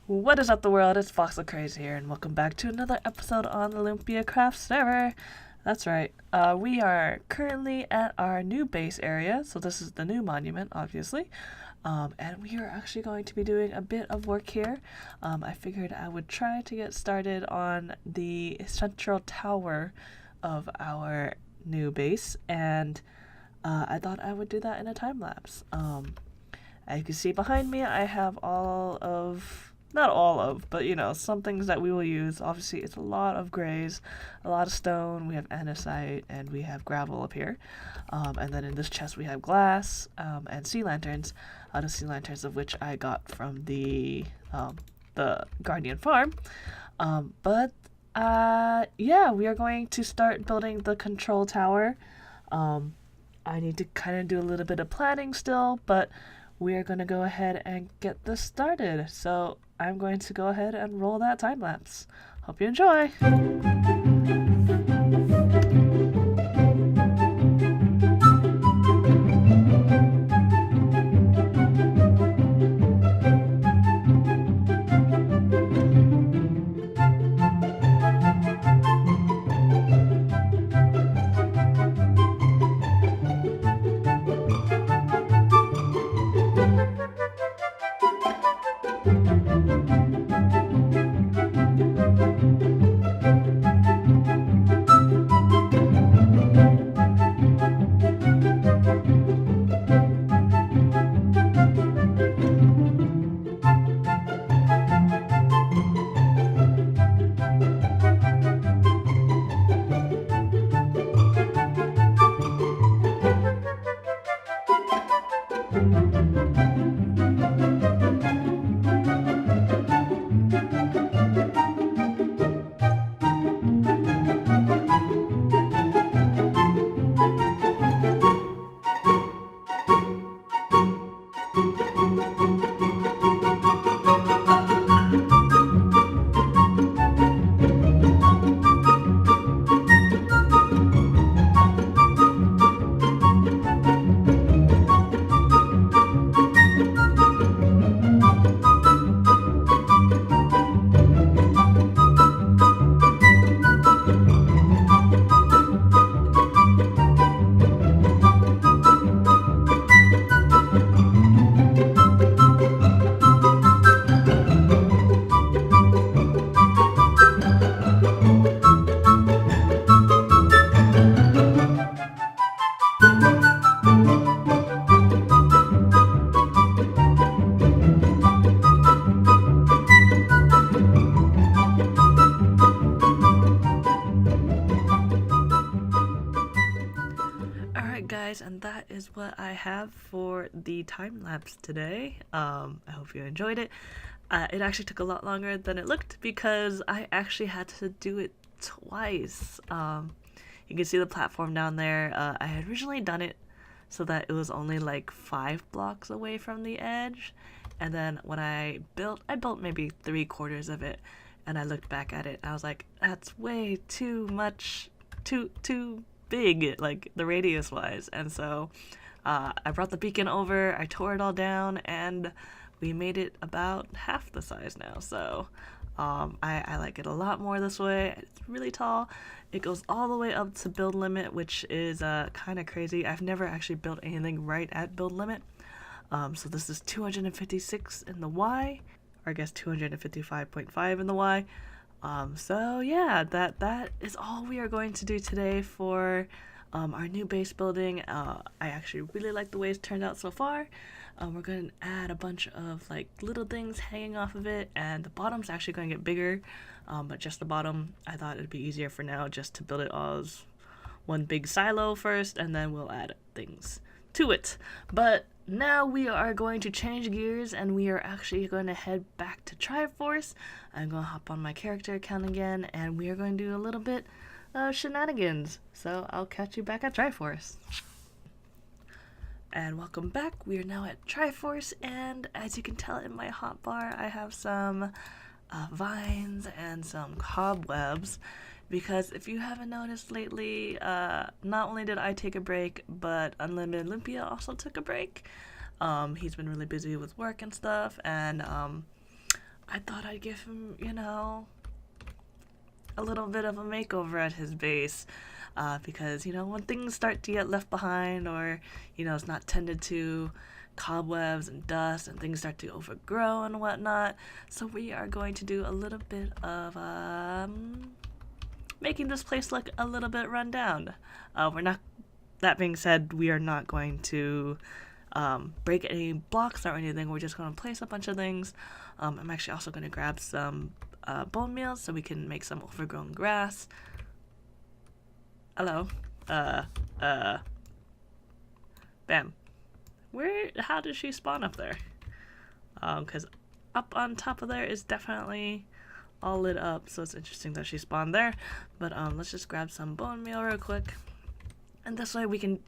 What is up the world, it's VoxelCraze here, and welcome back to another episode on the LumpiaCraft server. That's right, we are currently at our new base area, so this is the new monument, obviously. And we are actually going to be doing a bit of work here. I figured I would try to get started on the central tower of our new base, and I thought I would do that in a time lapse. As you can see behind me, I have not all of, but you know, some things that we will use. Obviously, it's a lot of grays, a lot of stone, we have andesite, and we have gravel up here. And then in this chest we have glass and sea lanterns, the sea lanterns of which I got from the Guardian farm. Yeah, we are going to start building the control tower. I need to kind of do a little bit of planning still, but we are going to go ahead and get this started. So I'm going to go ahead and roll that time lapse. Hope you enjoy! Alright guys, and that is what I have for the time lapse today. I hope you enjoyed it. It actually took a lot longer than it looked because I actually had to do it twice. You can see the platform down there. I had originally done it so that it was only like 5 blocks away from the edge, and then when I built maybe 3/4 of it, and I looked back at it, I was like, that's way too much, too big, like the radius wise. And so I brought the beacon over, I tore it all down, and we made it about half the size now. So I like it a lot more this way. It's really tall. It goes all the way up to build limit, which is kind of crazy. I've never actually built anything right at build limit. So this is 256 in the Y, or I guess 255.5 in the Y. So yeah, that is all we are going to do today for our new base building. I actually really like the way it's turned out so far. We're going to add a bunch of like little things hanging off of it, and the bottom's actually going to get bigger, but just the bottom, I thought it'd be easier for now just to build it all as one big silo first, and then we'll add things to it. But now we are going to change gears, and we are actually going to head back to Triforce. I'm going to hop on my character account again, and we are going to do a little bit of Shenanigans. So I'll catch you back at Triforce. And welcome back. We are now at Triforce, and as you can tell in my hotbar, I have some vines and some cobwebs, because if you haven't noticed lately, not only did I take a break, but Unlimited Lumpia also took a break. He's been really busy with work and stuff, and I thought I'd give him, you know, a little bit of a makeover at his base. Because, you know, when things start to get left behind or, you know, it's not tended to, cobwebs and dust and things start to overgrow and whatnot. So we are going to do a little bit of making this place look a little bit run down. We're not, that being said, we are not going to break any blocks or anything. We're just going to place a bunch of things. I'm actually also going to grab some bone meal so we can make some overgrown grass. Hello. Bam. How did she spawn up there? Because up on top of there is definitely all lit up, so it's interesting that she spawned there. But let's just grab some bone meal real quick. And this way we can,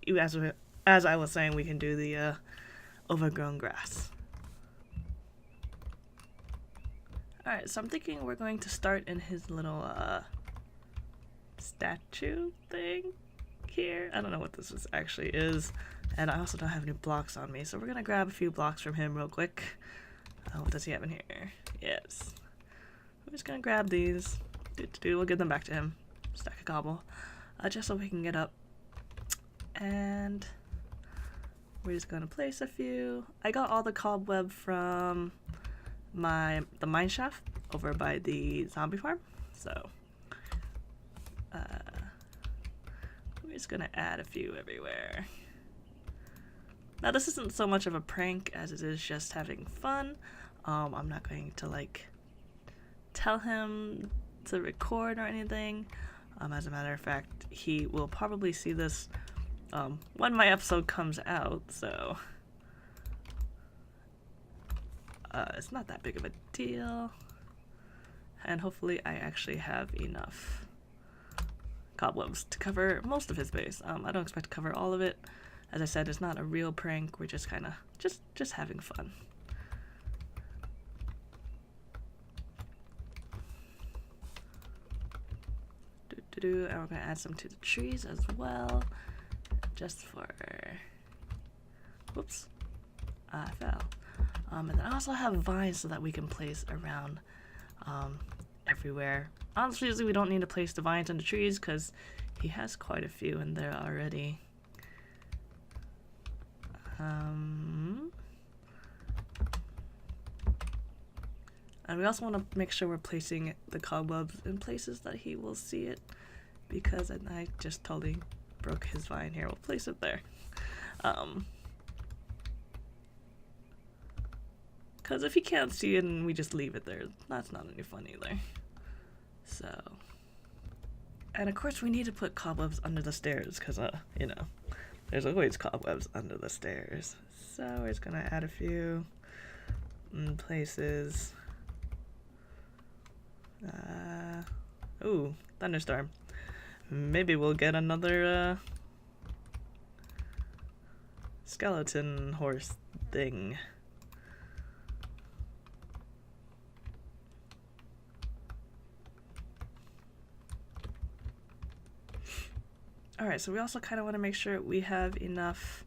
as I was saying, we can do the overgrown grass. Alright, so I'm thinking we're going to start in his little statue thing here. I don't know what this actually is. And I also don't have any blocks on me, so we're gonna grab a few blocks from him real quick. What does he have in here? Yes. I'm just gonna grab these. We'll give them back to him. Stack of cobble. Just so we can get up. And we're just gonna place a few. I got all the cobweb from the mine shaft over by the zombie farm. So we're just gonna add a few everywhere. Now this isn't so much of a prank as it is just having fun. I'm not going to like tell him to record or anything. As a matter of fact, he will probably see this when my episode comes out, so it's not that big of a deal. And hopefully I actually have enough cobwebs to cover most of his base. I don't expect to cover all of it. As I said, it's not a real prank. We're just kind of just having fun. And we're gonna add some to the trees as well, just for. Whoops, I fell. And then I also have vines so that we can place around everywhere. Honestly, we don't need to place the vines in the trees because he has quite a few in there already. And we also want to make sure we're placing the cobwebs in places that he will see it, because I just totally broke his vine here. We'll place it there. Because if he can't see it and we just leave it there, that's not any fun either. So, and of course we need to put cobwebs under the stairs because, you know, there's always cobwebs under the stairs. So we're just gonna add a few places. Ooh, thunderstorm. Maybe we'll get another skeleton horse thing. Alright, so we also kind of want to make sure we have enough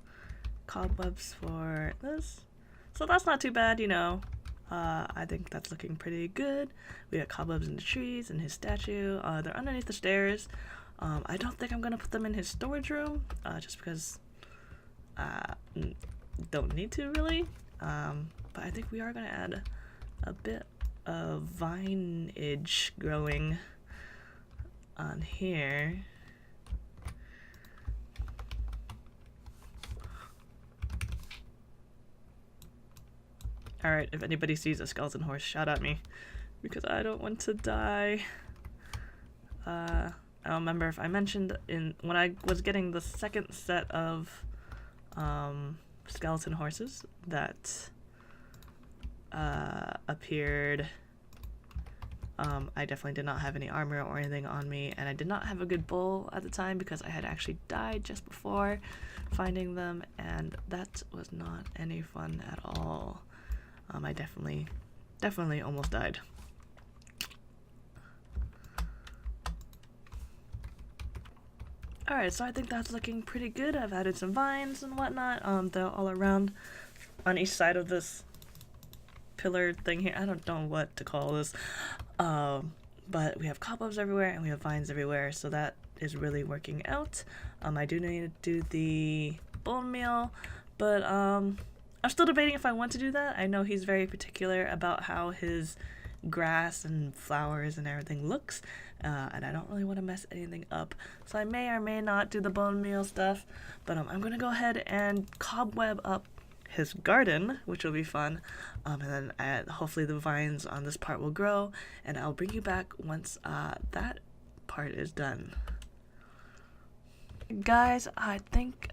cobwebs for this. So that's not too bad, you know. I think that's looking pretty good. We got cobwebs in the trees and his statue. They're underneath the stairs. I don't think I'm going to put them in his storage room, just because don't need to really. But I think we are going to add a bit of vineage growing on here. Alright, if anybody sees a skeleton horse, shout at me, because I don't want to die. I don't remember if I mentioned when I was getting the second set of skeleton horses that appeared. I definitely did not have any armor or anything on me, and I did not have a good bow at the time because I had actually died just before finding them, and that was not any fun at all. I definitely almost died. Alright, so I think that's looking pretty good. I've added some vines and whatnot. They're all around on each side of this pillar thing here. I don't know what to call this. But we have cobwebs everywhere and we have vines everywhere, so that is really working out. I do need to do the bone meal, but I'm still debating if I want to do that. I know he's very particular about how his grass and flowers and everything looks, and I don't really want to mess anything up, so I may or may not do the bone meal stuff. But I'm gonna go ahead and cobweb up his garden, which will be fun, and then hopefully the vines on this part will grow, and I'll bring you back once that part is done. Guys, I think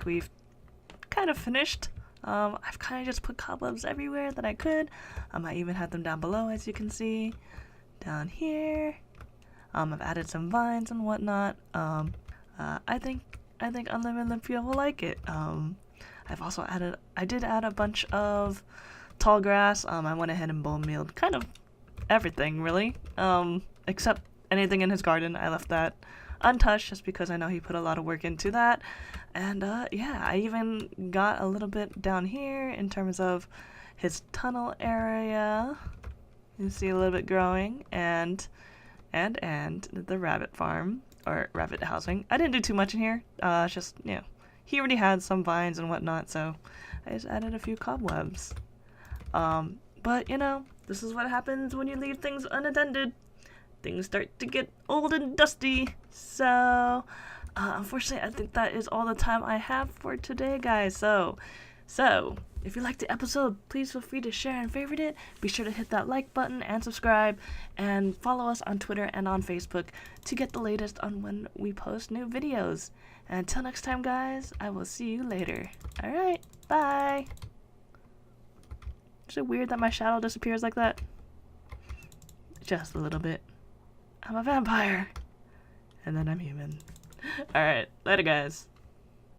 we've kind of finished. I've kind of just put cobwebs everywhere that I could. I even had them down below, as you can see, down here. I've added some vines and whatnot. I think Unlimited Lumpia will like it. I've also I did add a bunch of tall grass. I went ahead and bone mealed kind of everything, really, except anything in his garden. I left that untouched just because I know he put a lot of work into that. And yeah, I even got a little bit down here in terms of his tunnel area. You can see a little bit growing, and the rabbit farm, or rabbit housing. I didn't do too much in here. It's just, you know, he already had some vines and whatnot, so I just added a few cobwebs. But you know, this is what happens when you leave things unattended. Things start to get old and dusty. So unfortunately, I think that is all the time I have for today, guys. So if you liked the episode, please feel free to share and favorite it. Be sure to hit that like button and subscribe, and follow us on Twitter and on Facebook to get the latest on when we post new videos. And until next time, guys, I will see you later. Alright, bye! Is it weird that my shadow disappears like that? Just a little bit. I'm a vampire. And then I'm human. Alright, later, guys.